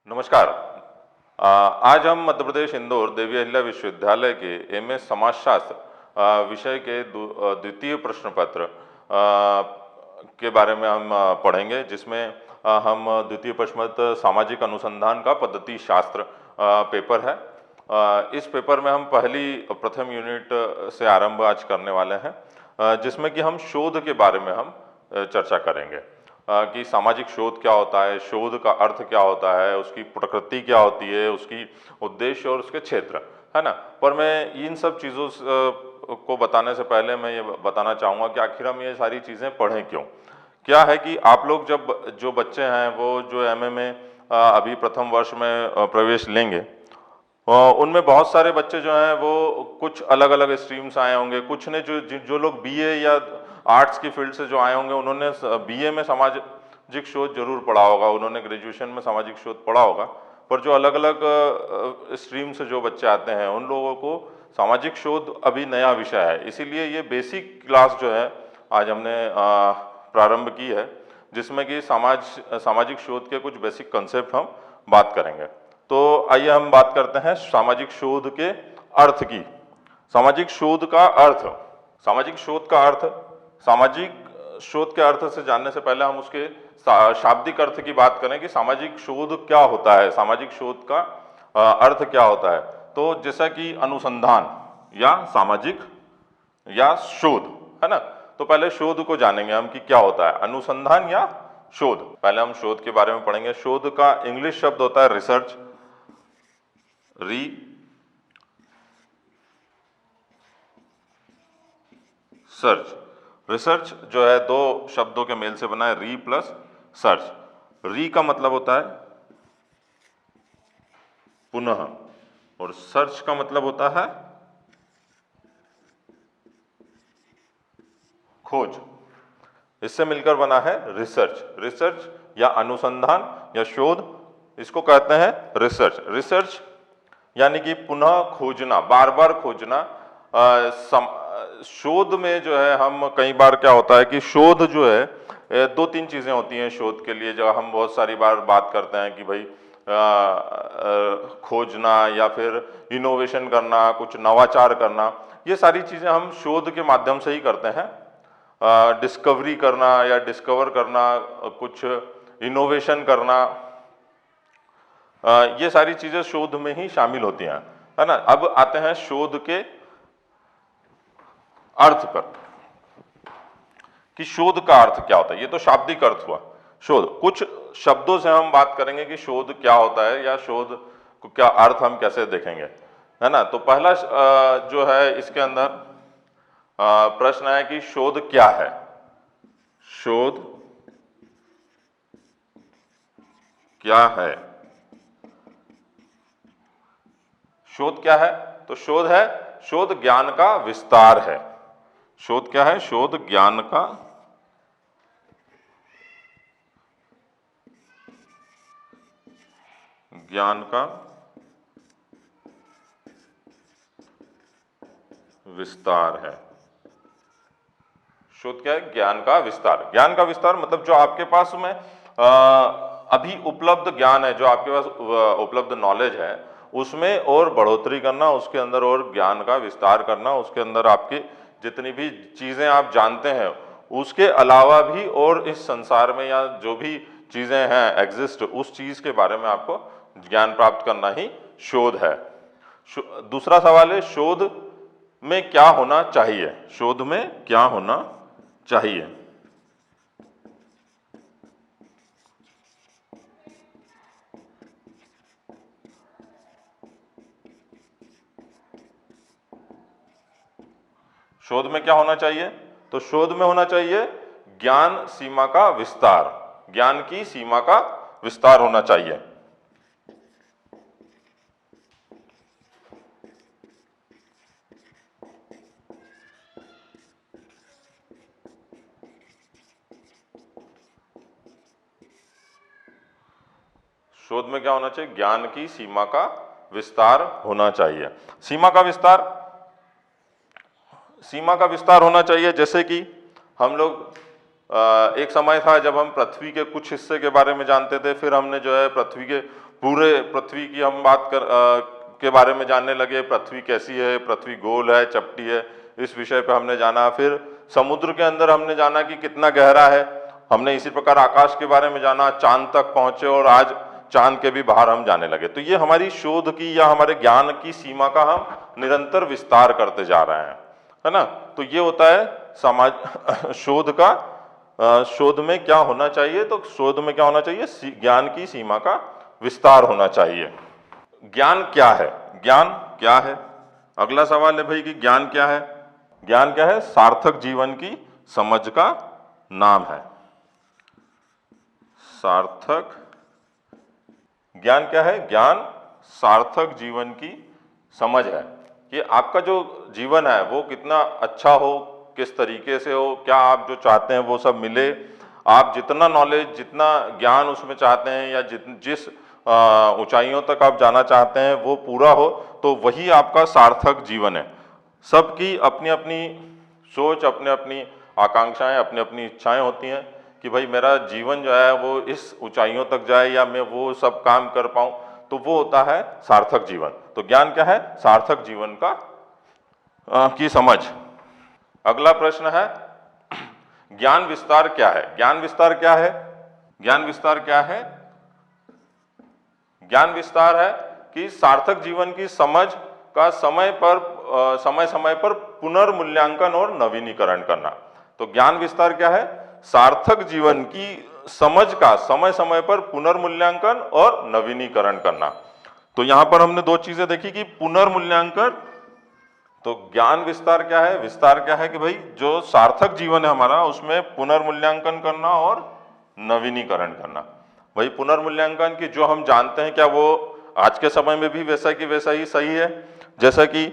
नमस्कार। आज हम मध्य प्रदेश इंदौर देवी अहिल्या विश्वविद्यालय के एमए समाजशास्त्र विषय के द्वितीय प्रश्न पत्र के बारे में हम पढ़ेंगे, जिसमें हम द्वितीय प्रश्न पत्र सामाजिक अनुसंधान का पद्धति शास्त्र पेपर है। इस पेपर में हम प्रथम यूनिट से आरंभ आज करने वाले हैं, जिसमें कि हम शोध के बारे में हम चर्चा करेंगे कि सामाजिक शोध क्या होता है, शोध का अर्थ क्या होता है, उसकी प्रकृति क्या होती है, उसकी उद्देश्य और उसके क्षेत्र, है ना। पर मैं इन सब चीज़ों को बताने से पहले मैं ये बताना चाहूँगा कि आखिर हम ये सारी चीज़ें पढ़ें क्यों। क्या है कि आप लोग जो बच्चे हैं वो जो एमए में अभी प्रथम वर्ष में प्रवेश लेंगे, उनमें बहुत सारे बच्चे जो हैं वो कुछ अलग अलग स्ट्रीम से आए होंगे। कुछ ने जो लोग बीए या आर्ट्स की फील्ड से जो आए होंगे, उन्होंने बीए में सामाजिक शोध जरूर पढ़ा होगा, उन्होंने ग्रेजुएशन में सामाजिक शोध पढ़ा होगा। पर जो अलग अलग स्ट्रीम से जो बच्चे आते हैं, उन लोगों को सामाजिक शोध अभी नया विषय है। इसीलिए ये बेसिक क्लास जो है आज हमने प्रारंभ की है, जिसमें कि सामाजिक शोध के कुछ बेसिक कंसेप्ट हम बात करेंगे। तो आइए हम बात करते हैं सामाजिक शोध के अर्थ की। सामाजिक शोध का अर्थ, सामाजिक शोध का अर्थ, सामाजिक शोध के अर्थ से जानने से पहले हम उसके शाब्दिक अर्थ की बात करें कि सामाजिक शोध क्या होता है, सामाजिक शोध का अर्थ क्या होता है। तो जैसा कि अनुसंधान या सामाजिक या शोध, है ना। तो पहले शोध को जानेंगे हम कि क्या होता है, अनुसंधान या शोध। पहले हम शोध के बारे में पढ़ेंगे। शोध का इंग्लिश शब्द होता है रिसर्च, सर्च। रिसर्च जो है दो शब्दों के मेल से बना है, री प्लस सर्च। री का मतलब होता है पुनः और सर्च का मतलब होता है खोज। इससे मिलकर बना है रिसर्च। रिसर्च या अनुसंधान या शोध, इसको कहते हैं रिसर्च। रिसर्च यानी कि पुनः खोजना, बार बार खोजना। शोध में जो है हम कई बार क्या होता है कि शोध जो है दो तीन चीजें होती हैं शोध के लिए, जो हम बहुत सारी बार बात करते हैं कि भाई खोजना या फिर इनोवेशन करना, कुछ नवाचार करना, ये सारी चीजें हम शोध के माध्यम से ही करते हैं। डिस्कवरी करना या डिस्कवर करना, कुछ इनोवेशन करना, ये सारी चीजें शोध में ही शामिल होती हैं, है ना। अब आते हैं शोध के अर्थ पर कि शोध का अर्थ क्या होता है। ये तो शाब्दिक अर्थ हुआ शोध। कुछ शब्दों से हम बात करेंगे कि शोध क्या होता है या शोध को क्या अर्थ हम कैसे देखेंगे, है ना। तो पहला जो है इसके अंदर प्रश्न है कि शोध क्या है। शोध क्या है, शोध क्या है। तो शोध है, शोध ज्ञान का विस्तार है। शोध क्या है, शोध ज्ञान का विस्तार है। शोध क्या है, ज्ञान का विस्तार। ज्ञान का विस्तार मतलब जो आपके पास में अभी उपलब्ध ज्ञान है, जो आपके पास उपलब्ध नॉलेज है, उसमें और बढ़ोतरी करना, उसके अंदर और ज्ञान का विस्तार करना, उसके अंदर आपकी जितनी भी चीजें आप जानते हैं उसके अलावा भी और इस संसार में या जो भी चीजें हैं एग्जिस्ट, उस चीज के बारे में आपको ज्ञान प्राप्त करना ही शोध है। दूसरा सवाल है, शोध में क्या होना चाहिए। शोध में क्या होना चाहिए। शोध में क्या होना चाहिए। तो शोध में होना चाहिए ज्ञान सीमा का विस्तार, ज्ञान की सीमा का विस्तार होना चाहिए। शोध में क्या होना चाहिए, ज्ञान की सीमा का विस्तार होना चाहिए। सीमा का विस्तार, सीमा का विस्तार होना चाहिए। जैसे कि हम लोग एक समय था जब हम पृथ्वी के कुछ हिस्से के बारे में जानते थे, फिर हमने जो है पृथ्वी के पूरे पृथ्वी की हम बात के बारे में जानने लगे, पृथ्वी कैसी है, पृथ्वी गोल है, चपटी है, इस विषय पे हमने जाना। फिर समुद्र के अंदर हमने जाना कि कितना गहरा है, हमने इसी प्रकार आकाश के बारे में जाना, चांद तक पहुंचे और आज चांद के भी बाहर हम जाने लगे। तो ये हमारी शोध की या हमारे ज्ञान की सीमा का हम निरंतर विस्तार करते जा रहे हैं, है ना। तो ये होता है समाज शोध का। शोध में क्या होना चाहिए, तो शोध में क्या होना चाहिए, ज्ञान की सीमा का विस्तार होना चाहिए। ज्ञान क्या है, ज्ञान क्या है? अगला सवाल है भाई कि ज्ञान क्या है। ज्ञान क्या है? सार्थक जीवन की समझ का नाम है। सार्थक ज्ञान क्या है? ज्ञान सार्थक जीवन की समझ है कि आपका जो जीवन है वो कितना अच्छा हो, किस तरीके से हो, क्या आप जो चाहते हैं वो सब मिले, आप जितना नॉलेज, जितना ज्ञान उसमें चाहते हैं या जिस ऊंचाइयों तक आप जाना चाहते हैं वो पूरा हो, तो वही आपका सार्थक जीवन है। सबकी अपनी अपनी सोच, अपनी अपनी आकांक्षाएं, अपनी अपनी इच्छाएं होती हैं कि भाई मेरा जीवन जो है वो इस ऊंचाइयों तक जाए या मैं वो सब काम कर पाऊं, तो वो होता है सार्थक जीवन। तो ज्ञान क्या है? सार्थक जीवन का की समझ। अगला प्रश्न है ज्ञान विस्तार क्या है? ज्ञान विस्तार क्या है? ज्ञान विस्तार क्या है? ज्ञान विस्तार है कि सार्थक जीवन की समझ का समय समय पर पुनर्मूल्यांकन और नवीनीकरण करना। तो ज्ञान विस्तार क्या है? सार्थक जीवन की समझ का समय समय पर पुनर्मूल्यांकन और नवीनीकरण करना। तो यहां पर हमने दो चीजें देखी कि पुनर्मूल्यांकन, तो ज्ञान विस्तार क्या है? विस्तार क्या है कि भाई जो सार्थक जीवन है हमारा उसमें पुनर्मूल्यांकन करना और नवीनीकरण करना। भाई पुनर्मूल्यांकन की जो हम जानते हैं क्या वो आज के समय में भी वैसा की वैसा ही सही है? जैसा कि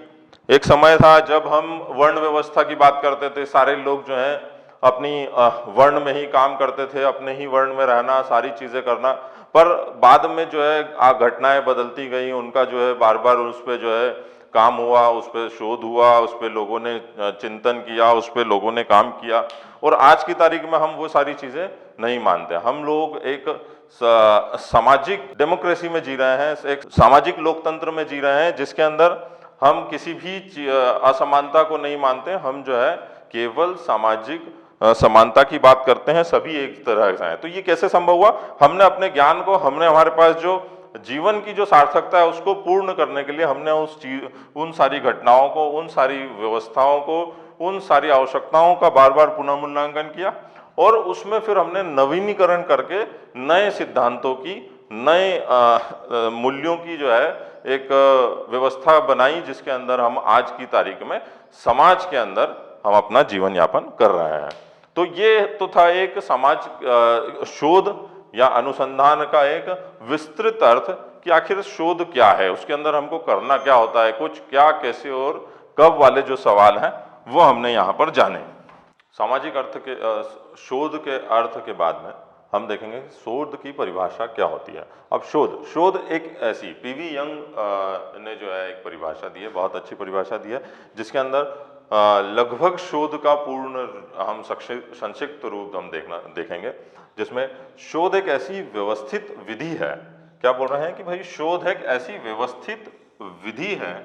एक समय था जब हम वर्ण व्यवस्था की बात करते थे, सारे लोग जो है अपनी वर्ण में ही काम करते थे, अपने ही वर्ण में रहना, सारी चीजें करना। पर बाद में जो है घटनाएं बदलती गई, उनका जो है बार बार उस पर जो है काम हुआ, उस पर शोध हुआ, उस पर लोगों ने चिंतन किया, उस पर लोगों ने काम किया, और आज की तारीख में हम वो सारी चीजें नहीं मानते। हम लोग एक सामाजिक डेमोक्रेसी में जी रहे हैं, एक सामाजिक लोकतंत्र में जी रहे हैं जिसके अंदर हम किसी भी असमानता को नहीं मानते। हम जो है केवल सामाजिक समानता की बात करते हैं, सभी एक तरह से हैं। तो ये कैसे संभव हुआ? हमने अपने ज्ञान को, हमने हमारे पास जो जीवन की जो सार्थकता है उसको पूर्ण करने के लिए हमने उन सारी घटनाओं को, उन सारी व्यवस्थाओं को, उन सारी आवश्यकताओं का बार बार पुनर्मूल्यांकन किया और उसमें फिर हमने नवीनीकरण करके नए सिद्धांतों की, नए मूल्यों की जो है एक व्यवस्था बनाई जिसके अंदर हम आज की तारीख में समाज के अंदर हम अपना जीवन यापन कर रहे हैं। तो ये तो था एक समाज शोध या अनुसंधान का एक विस्तृत अर्थ कि आखिर शोध क्या है, उसके अंदर हमको करना क्या होता है, कुछ क्या, कैसे और कब वाले जो सवाल हैं वो हमने यहाँ पर जाने। सामाजिक अर्थ के शोध के अर्थ के बाद में हम देखेंगे शोध की परिभाषा क्या होती है। अब शोध एक ऐसी, पीवी यंग ने जो है एक परिभाषा दी है, बहुत अच्छी परिभाषा दी है, जिसके अंदर लगभग शोध का पूर्ण हम संक्षिप्त रूप हम देखेंगे, जिसमें शोध एक ऐसी व्यवस्थित विधि है। क्या बोल रहे हैं कि भाई शोध एक ऐसी व्यवस्थित विधि है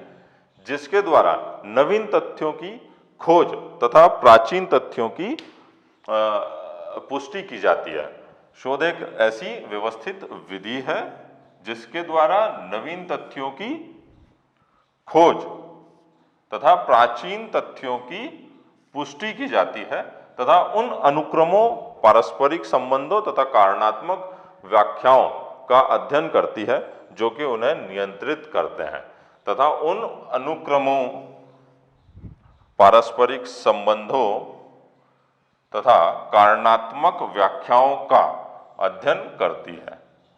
जिसके द्वारा नवीन तथ्यों की खोज तथा प्राचीन तथ्यों की पुष्टि की जाती है। शोध एक ऐसी व्यवस्थित विधि है जिसके द्वारा नवीन तथ्यों की खोज तथा प्राचीन तथ्यों की पुष्टि की जाती है तथा उन अनुक्रमों, पारस्परिक संबंधों तथा कारणात्मक व्याख्याओं का अध्ययन करती है जो कि उन्हें नियंत्रित करते हैं तथा उन अनुक्रमों, पारस्परिक संबंधों तथा कारणात्मक व्याख्याओं का अध्ययन करती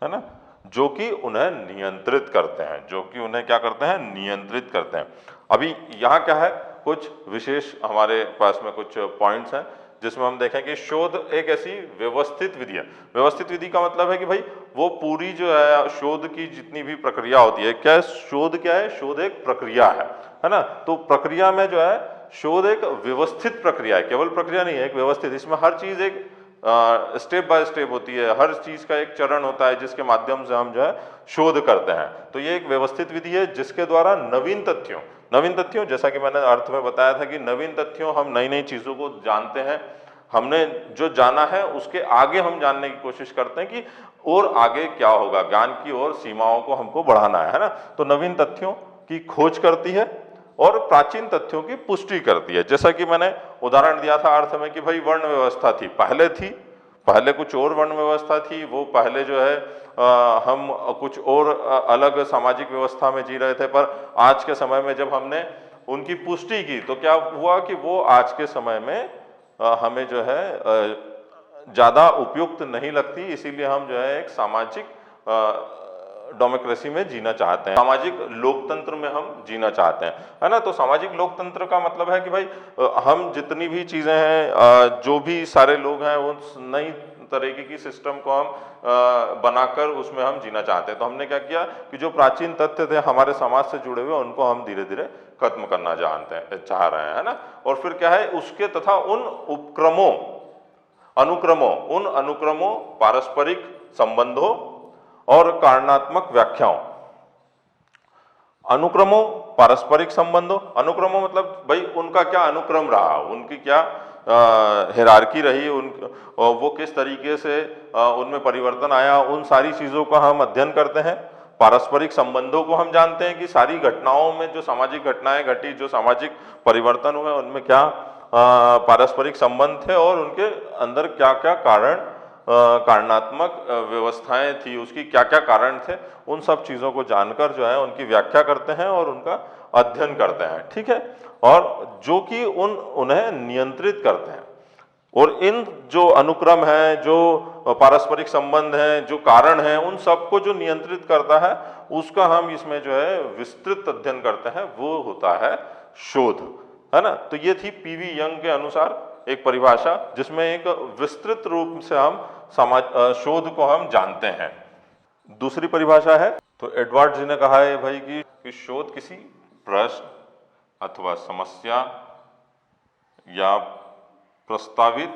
है ना, जो कि उन्हें नियंत्रित करते हैं, जो कि उन्हें क्या करते हैं, नियंत्रित करते हैं। अभी यहाँ क्या है, कुछ विशेष हमारे पास में कुछ पॉइंट्स हैं जिसमें हम देखें कि शोध एक ऐसी व्यवस्थित विधि है। व्यवस्थित विधि का मतलब है कि भाई वो पूरी जो है शोध की जितनी भी प्रक्रिया होती है, क्या शोध क्या है, शोध एक प्रक्रिया है ना। तो प्रक्रिया में जो है शोध एक व्यवस्थित प्रक्रिया है, केवल प्रक्रिया नहीं है, एक व्यवस्थित, इसमें हर चीज एक स्टेप बाय स्टेप होती है, हर चीज का एक चरण होता है जिसके माध्यम से हम जो है शोध करते हैं। तो ये एक व्यवस्थित विधि है जिसके द्वारा नवीन तथ्यों जैसा कि मैंने अर्थ में बताया था कि नवीन तथ्यों, हम नई नई चीजों को जानते हैं, हमने जो जाना है उसके आगे हम जानने की कोशिश करते हैं कि और आगे क्या होगा, ज्ञान की और सीमाओं को हमको बढ़ाना है ना। तो नवीन तथ्यों की खोज करती है और प्राचीन तथ्यों की पुष्टि करती है। जैसा कि मैंने उदाहरण दिया था अर्थ में कि भाई वर्ण व्यवस्था थी, पहले कुछ और वर्ण व्यवस्था थी, वो पहले जो है हम कुछ और अलग सामाजिक व्यवस्था में जी रहे थे, पर आज के समय में जब हमने उनकी पुष्टि की तो क्या हुआ कि वो आज के समय में हमें जो है ज़्यादा उपयुक्त नहीं लगती, इसीलिए हम जो है एक सामाजिक डेमोक्रेसी में जीना चाहते हैं, सामाजिक लोकतंत्र में हम जीना चाहते हैं, है ना। तो सामाजिक लोकतंत्र का मतलब है कि भाई हम जितनी भी चीज़ें हैं, जो भी सारे लोग हैं, उस नई तरीके की सिस्टम को हम बनाकर उसमें हम जीना चाहते हैं। तो हमने क्या किया कि जो प्राचीन तथ्य थे हमारे समाज से जुड़े हुए, उनको हम धीरे धीरे खत्म करना चाह रहे हैं, है ना। और फिर क्या है, उसके तथा उन अनुक्रमों, पारस्परिक संबंधों और कारणात्मक व्याख्याओं। अनुक्रमों, पारस्परिक संबंधों, अनुक्रमों मतलब भाई उनका क्या अनुक्रम रहा, उनकी क्या हिरार्की रही, वो किस तरीके से उनमें परिवर्तन आया, उन सारी चीजों का हम अध्ययन करते हैं। पारस्परिक संबंधों को हम जानते हैं कि सारी घटनाओं में जो सामाजिक घटनाएं घटी, जो सामाजिक परिवर्तन हुए, उनमें क्या पारस्परिक संबंध थे और उनके अंदर क्या क्या कारणात्मक व्यवस्थाएं थी, उसकी क्या क्या कारण थे, उन सब चीज़ों को जानकर जो है उनकी व्याख्या करते हैं और उनका अध्ययन करते हैं, ठीक है। और जो कि उन्हें नियंत्रित करते हैं। और इन जो अनुक्रम है, जो पारस्परिक संबंध हैं, जो कारण हैं, उन सबको जो नियंत्रित करता है उसका हम इसमें जो है विस्तृत अध्ययन करते हैं, वो होता है शोध, है ना। तो ये थी पीवी यंग के अनुसार एक परिभाषा जिसमें एक विस्तृत रूप से हम शोध को हम जानते हैं। दूसरी परिभाषा है, तो एडवर्ड जी ने कहा है भाई कि शोध किसी प्रश्न अथवा समस्या या प्रस्तावित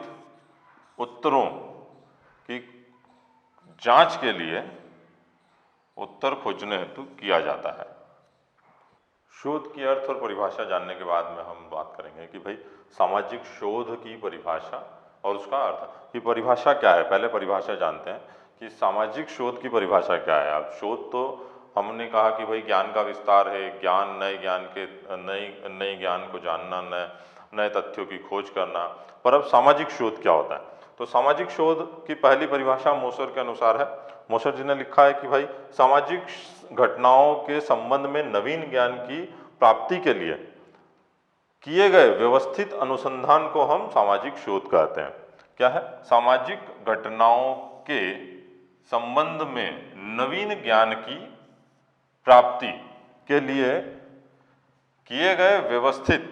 उत्तरों की जांच के लिए उत्तर खोजने हेतु किया जाता है। शोध की अर्थ और परिभाषा जानने के बाद में हम बात करेंगे कि भाई सामाजिक शोध की परिभाषा और उसका अर्थ। कि परिभाषा क्या है, पहले परिभाषा जानते हैं कि सामाजिक शोध की परिभाषा क्या है। अब शोध तो हमने कहा कि भाई ज्ञान का विस्तार है, ज्ञान, नए ज्ञान को जानना, नए तथ्यों की खोज करना। पर अब सामाजिक शोध क्या होता है, तो सामाजिक शोध की पहली परिभाषा मोसर के अनुसार है। मोसर जी ने लिखा है कि भाई सामाजिक घटनाओं के संबंध में नवीन ज्ञान की प्राप्ति के लिए किए गए व्यवस्थित अनुसंधान को हम सामाजिक शोध कहते हैं। क्या है, सामाजिक घटनाओं के संबंध में नवीन ज्ञान की प्राप्ति के लिए किए गए व्यवस्थित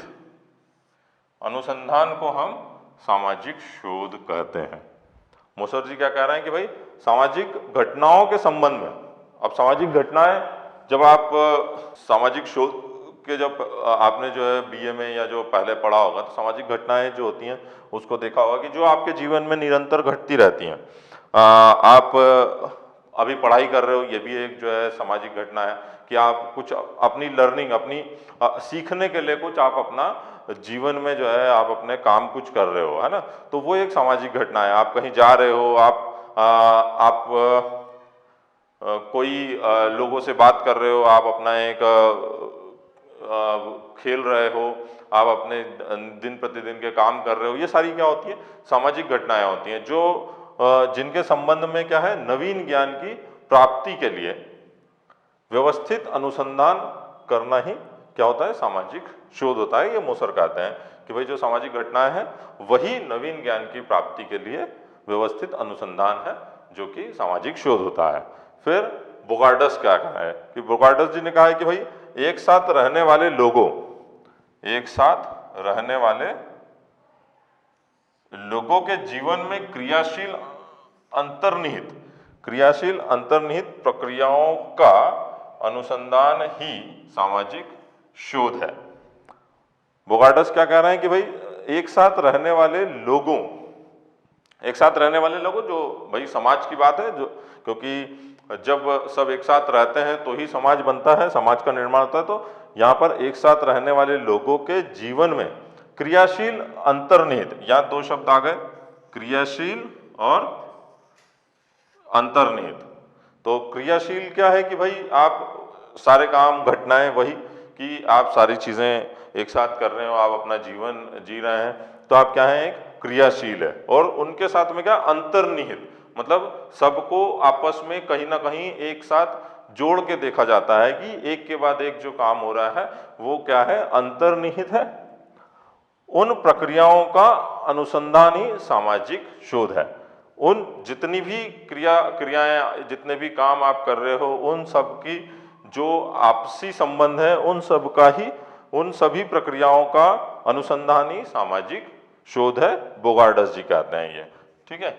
अनुसंधान को हम सामाजिक शोध कहते हैं। मोसर जी क्या कह रहे हैं कि भाई सामाजिक घटनाओं के संबंध में, अब सामाजिक घटनाएं, जब आप सामाजिक शोध के जब आपने जो है बीए में या जो पहले पढ़ा होगा, तो सामाजिक घटनाएं जो होती हैं उसको देखा होगा कि जो आपके जीवन में निरंतर घटती रहती हैं। आप अभी पढ़ाई कर रहे हो, ये भी एक जो है सामाजिक घटना है कि आप कुछ अपनी लर्निंग, अपनी सीखने के लिए कुछ आप अपना जीवन में जो है आप अपने काम कुछ कर रहे हो, है ना। तो वो एक सामाजिक घटना है। आप कहीं जा रहे हो, आप कोई लोगों से बात कर रहे हो, आप अपना एक खेल रहे हो, आप अपने दिन प्रतिदिन के काम कर रहे हो, ये सारी क्या होती है, सामाजिक घटनाएं होती हैं, जो जिनके संबंध में क्या है, नवीन ज्ञान की प्राप्ति के लिए व्यवस्थित अनुसंधान करना ही क्या होता है, सामाजिक शोध होता है। ये मोसर कहते हैं कि भाई जो सामाजिक घटनाएं हैं वही नवीन ज्ञान की प्राप्ति के लिए व्यवस्थित अनुसंधान है, जो कि सामाजिक शोध होता है। फिर बोगार्डस क्या कहा है कि बोगार्डस जी ने कहा है कि भाई एक साथ रहने वाले लोगों के जीवन में क्रियाशील अंतर्निहित प्रक्रियाओं का अनुसंधान ही सामाजिक शोध है। बोगार्डस क्या कह रहे हैं कि भाई एक साथ रहने वाले लोगों एक साथ रहने वाले लोगों, जो भाई समाज की बात है, जो क्योंकि जब सब एक साथ रहते हैं तो ही समाज बनता है, समाज का निर्माण होता है। तो यहाँ पर एक साथ रहने वाले लोगों के जीवन में क्रियाशील अंतर्निहित, यहाँ दो शब्द आ गए, क्रियाशील और अंतर्निहित। तो क्रियाशील क्या है कि भाई आप सारे काम घटनाएं वही कि आप सारी चीजें एक साथ कर रहे हो, आप अपना जीवन जी रहे हैं, तो आप क्या है, एक क्रियाशील है। और उनके साथ में क्या, अंतर्निहित, मतलब सबको आपस में कहीं ना कहीं एक साथ जोड़ के देखा जाता है कि एक के बाद एक जो काम हो रहा है वो क्या है, अंतर्निहित है। उन प्रक्रियाओं का अनुसंधान ही सामाजिक शोध है। उन जितनी भी क्रियाएं, जितने भी काम आप कर रहे हो, उन सब की जो आपसी संबंध है, उन सब का ही, उन सभी प्रक्रियाओं का अनुसंधान ही सामाजिक शोध है, बोगार्डस जी कहते हैं ये। ठीक है।